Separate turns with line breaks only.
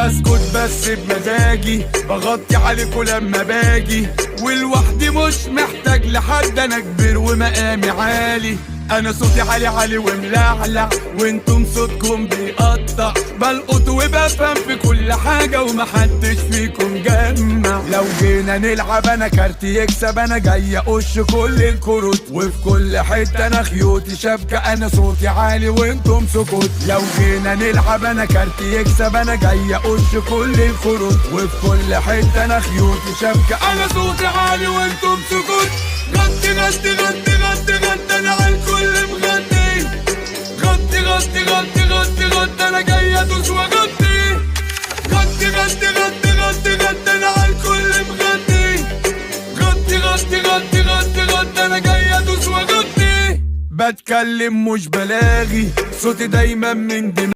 بسكت بس بمزاجي، بغطي عليكوا لما باجي، ولوحدي مش محتاج لحد، انا كبير ومقامي عالي. انا صوتي عالي عالي وملعلع، وانتم صوتكم بيقطع. بلقط وبفهم في كل حاجة ومحدش فيكم جمع. لو جينا نلعب انا كارتي يكسب، انا جاي اقش كل الكروت، وفي كل حتة انا خيوطي شبكة. انا صوتي عالي وانتم سكوت. لو جينا نلعب انا كارتي يكسب، انا جاي اقش كل الكروت، وفي كل حتة انا خيوطي شبكة. انا صوتي عالي وانتم سكوت. غطي غطي غطي غطي غطي انا عالكل مغطي. غطي غطي غطي غطي غطي انا جاي ادوس واغطي. غطي غطي غطي غطي غطي انا عالكل مغطي. غطي غطي غطي غطي غطي انا جاي ادوس واغطي. بتكلم مش بلاغي، صوتي دايما من دماغي.